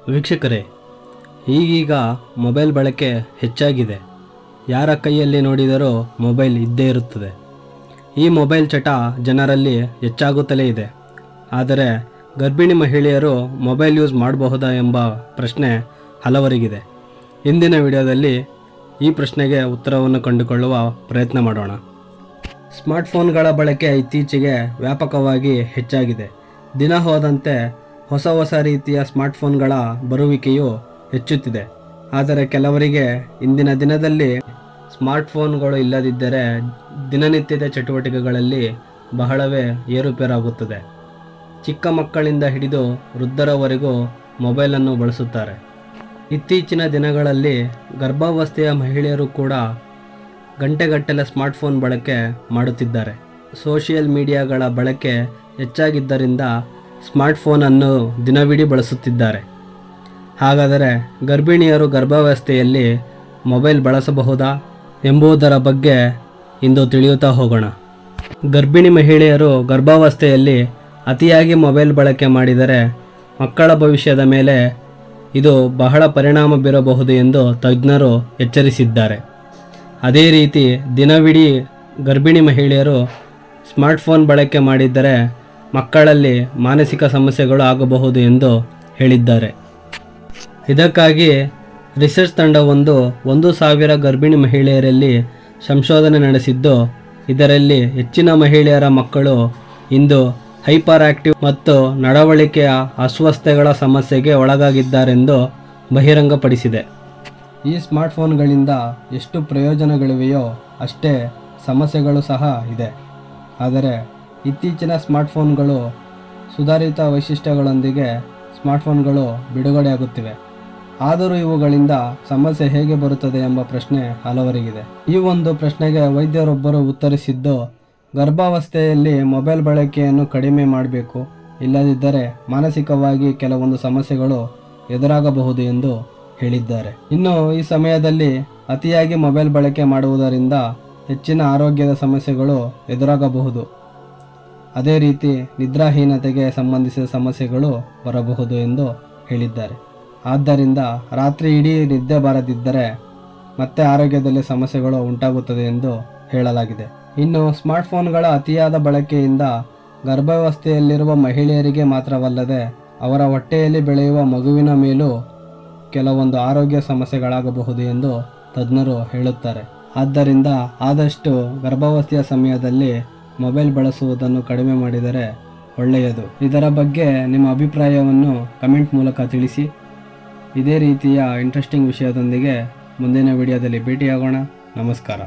ವೀಕ್ಷಕರೇ, ಈಗೀಗ ಮೊಬೈಲ್ ಬಳಕೆ ಹೆಚ್ಚಾಗಿದೆ. ಯಾರ ಕೈಯಲ್ಲಿ ನೋಡಿದರೂ ಮೊಬೈಲ್ ಇದ್ದೇ ಇರುತ್ತದೆ. ಈ ಮೊಬೈಲ್ ಚಟ ಜನರಲ್ಲಿ ಹೆಚ್ಚಾಗುತ್ತಲೇ ಇದೆ. ಆದರೆ ಗರ್ಭಿಣಿ ಮಹಿಳೆಯರು ಮೊಬೈಲ್ ಯೂಸ್ ಮಾಡಬಹುದಾ ಎಂಬ ಪ್ರಶ್ನೆ ಹಲವರಿಗಿದೆ. ಇಂದಿನ ವಿಡಿಯೋದಲ್ಲಿ ಈ ಪ್ರಶ್ನೆಗೆ ಉತ್ತರವನ್ನು ಕಂಡುಕೊಳ್ಳುವ ಪ್ರಯತ್ನ ಮಾಡೋಣ. ಸ್ಮಾರ್ಟ್ಫೋನ್ಗಳ ಬಳಕೆ ಇತ್ತೀಚೆಗೆ ವ್ಯಾಪಕವಾಗಿ ಹೆಚ್ಚಾಗಿದೆ. ದಿನ ಹೋದಂತೆ ಹೊಸ ರೀತಿಯ ಸ್ಮಾರ್ಟ್ಫೋನ್ಗಳ ಬರುವಿಕೆಯು ಹೆಚ್ಚುತ್ತಿದೆ. ಆದರೆ ಕೆಲವರಿಗೆ ಇಂದಿನ ದಿನದಲ್ಲಿ ಸ್ಮಾರ್ಟ್ಫೋನ್ಗಳು ಇಲ್ಲದಿದ್ದರೆ ದಿನನಿತ್ಯದ ಚಟುವಟಿಕೆಗಳಲ್ಲಿ ಬಹಳವೇ ಏರುಪೇರಾಗುತ್ತದೆ. ಚಿಕ್ಕ ಮಕ್ಕಳಿಂದ ಹಿಡಿದು ವೃದ್ಧರವರೆಗೂ ಮೊಬೈಲನ್ನು ಬಳಸುತ್ತಾರೆ. ಇತ್ತೀಚಿನ ದಿನಗಳಲ್ಲಿ ಗರ್ಭಾವಸ್ಥೆಯ ಮಹಿಳೆಯರು ಕೂಡ ಗಂಟೆಗಟ್ಟಲೆ ಸ್ಮಾರ್ಟ್ಫೋನ್ ಬಳಕೆ ಮಾಡುತ್ತಿದ್ದಾರೆ. ಸೋಷಿಯಲ್ ಮೀಡಿಯಾಗಳ ಬಳಕೆ ಹೆಚ್ಚಾಗಿದ್ದರಿಂದ ಸ್ಮಾರ್ಟ್ಫೋನನ್ನು ದಿನವಿಡೀ ಬಳಸುತ್ತಿದ್ದಾರೆ. ಹಾಗಾದರೆ ಗರ್ಭಿಣಿಯರು ಗರ್ಭಾವಸ್ಥೆಯಲ್ಲಿ ಮೊಬೈಲ್ ಬಳಸಬಹುದಾ ಎಂಬುದರ ಬಗ್ಗೆ ಇಂದು ತಿಳಿಯುತ್ತಾ ಹೋಗೋಣ. ಗರ್ಭಿಣಿ ಮಹಿಳೆಯರು ಗರ್ಭಾವಸ್ಥೆಯಲ್ಲಿ ಅತಿಯಾಗಿ ಮೊಬೈಲ್ ಬಳಕೆ ಮಾಡಿದರೆ ಮಕ್ಕಳ ಭವಿಷ್ಯದ ಮೇಲೆ ಇದು ಬಹಳ ಪರಿಣಾಮ ಬೀರಬಹುದು ಎಂದು ತಜ್ಞರು ಎಚ್ಚರಿಸಿದ್ದಾರೆ. ಅದೇ ರೀತಿ ದಿನವಿಡೀ ಗರ್ಭಿಣಿ ಮಹಿಳೆಯರು ಸ್ಮಾರ್ಟ್ಫೋನ್ ಬಳಕೆ ಮಾಡಿದ್ದರೆ ಮಕ್ಕಳಲ್ಲಿ ಮಾನಸಿಕ ಸಮಸ್ಯೆಗಳು ಆಗಬಹುದು ಎಂದು ಹೇಳಿದ್ದಾರೆ. ಇದಕ್ಕಾಗಿ ರಿಸರ್ಚ್ ತಂಡವೊಂದು 1,000 ಗರ್ಭಿಣಿ ಮಹಿಳೆಯರಲ್ಲಿ ಸಂಶೋಧನೆ ನಡೆಸಿದ್ದು, ಇದರಲ್ಲಿ ಹೆಚ್ಚಿನ ಮಹಿಳೆಯರ ಮಕ್ಕಳು ಇಂದು ಹೈಪರ್ ಆಕ್ಟಿವ್ ಮತ್ತು ನಡವಳಿಕೆಯ ಅಸ್ವಸ್ಥತೆಗಳ ಸಮಸ್ಯೆಗೆ ಒಳಗಾಗಿದ್ದಾರೆಂದು ಬಹಿರಂಗಪಡಿಸಿದೆ. ಈ ಸ್ಮಾರ್ಟ್ಫೋನ್ಗಳಿಂದ ಎಷ್ಟು ಪ್ರಯೋಜನಗಳಿವೆಯೋ ಅಷ್ಟೇ ಸಮಸ್ಯೆಗಳು ಸಹ ಇದೆ. ಆದರೆ ಇತ್ತೀಚಿನ ಸ್ಮಾರ್ಟ್ಫೋನ್ಗಳು ಸುಧಾರಿತ ವೈಶಿಷ್ಟ್ಯಗಳೊಂದಿಗೆ ಸ್ಮಾರ್ಟ್ಫೋನ್ಗಳು ಬಿಡುಗಡೆಯಾಗುತ್ತಿವೆ. ಆದರೂ ಇವುಗಳಿಂದ ಸಮಸ್ಯೆ ಹೇಗೆ ಬರುತ್ತದೆ ಎಂಬ ಪ್ರಶ್ನೆ ಹಲವರಿಗಿದೆ. ಈ ಒಂದು ಪ್ರಶ್ನೆಗೆ ವೈದ್ಯರೊಬ್ಬರು ಉತ್ತರಿಸಿದ್ದು, ಗರ್ಭಾವಸ್ಥೆಯಲ್ಲಿ ಮೊಬೈಲ್ ಬಳಕೆಯನ್ನು ಕಡಿಮೆ ಮಾಡಬೇಕು, ಇಲ್ಲದಿದ್ದರೆ ಮಾನಸಿಕವಾಗಿ ಕೆಲವೊಂದು ಸಮಸ್ಯೆಗಳು ಎದುರಾಗಬಹುದು ಎಂದು ಹೇಳಿದ್ದಾರೆ. ಇನ್ನು ಈ ಸಮಯದಲ್ಲಿ ಅತಿಯಾಗಿ ಮೊಬೈಲ್ ಬಳಕೆ ಮಾಡುವುದರಿಂದ ಹೆಚ್ಚಿನ ಆರೋಗ್ಯದ ಸಮಸ್ಯೆಗಳು ಎದುರಾಗಬಹುದು. ಅದೇ ರೀತಿ ನಿದ್ರಾಹೀನತೆಗೆ ಸಂಬಂಧಿಸಿದ ಸಮಸ್ಯೆಗಳು ಬರಬಹುದು ಎಂದು ಹೇಳಿದ್ದಾರೆ. ಆದ್ದರಿಂದ ರಾತ್ರಿ ಇಡೀ ನಿದ್ದೆ ಬಾರದಿದ್ದರೆ ಮತ್ತೆ ಆರೋಗ್ಯದಲ್ಲಿ ಸಮಸ್ಯೆಗಳು ಉಂಟಾಗುತ್ತದೆ ಎಂದು ಹೇಳಲಾಗಿದೆ. ಇನ್ನು ಸ್ಮಾರ್ಟ್ಫೋನ್ಗಳ ಅತಿಯಾದ ಬಳಕೆಯಿಂದ ಗರ್ಭಾವಸ್ಥೆಯಲ್ಲಿರುವ ಮಹಿಳೆಯರಿಗೆ ಮಾತ್ರವಲ್ಲದೆ ಅವರ ಹೊಟ್ಟೆಯಲ್ಲಿ ಬೆಳೆಯುವ ಮಗುವಿನ ಮೇಲೂ ಕೆಲವೊಂದು ಆರೋಗ್ಯ ಸಮಸ್ಯೆಗಳಾಗಬಹುದು ಎಂದು ತಜ್ಞರು ಹೇಳುತ್ತಾರೆ. ಆದ್ದರಿಂದ ಆದಷ್ಟು ಗರ್ಭಾವಸ್ಥೆಯ ಸಮಯದಲ್ಲಿ ಮೊಬೈಲ್ ಬಳಸುವುದನ್ನು ಕಡಿಮೆ ಮಾಡಿದರೆ ಒಳ್ಳೆಯದು. ಇದರ ಬಗ್ಗೆ ನಿಮ್ಮ ಅಭಿಪ್ರಾಯವನ್ನು ಕಮೆಂಟ್ ಮೂಲಕ ತಿಳಿಸಿ. ಇದೇ ರೀತಿಯ ಇಂಟ್ರೆಸ್ಟಿಂಗ್ ವಿಷಯದೊಂದಿಗೆ ಮುಂದಿನ ವಿಡಿಯೋದಲ್ಲಿ ಭೇಟಿಯಾಗೋಣ. ನಮಸ್ಕಾರ.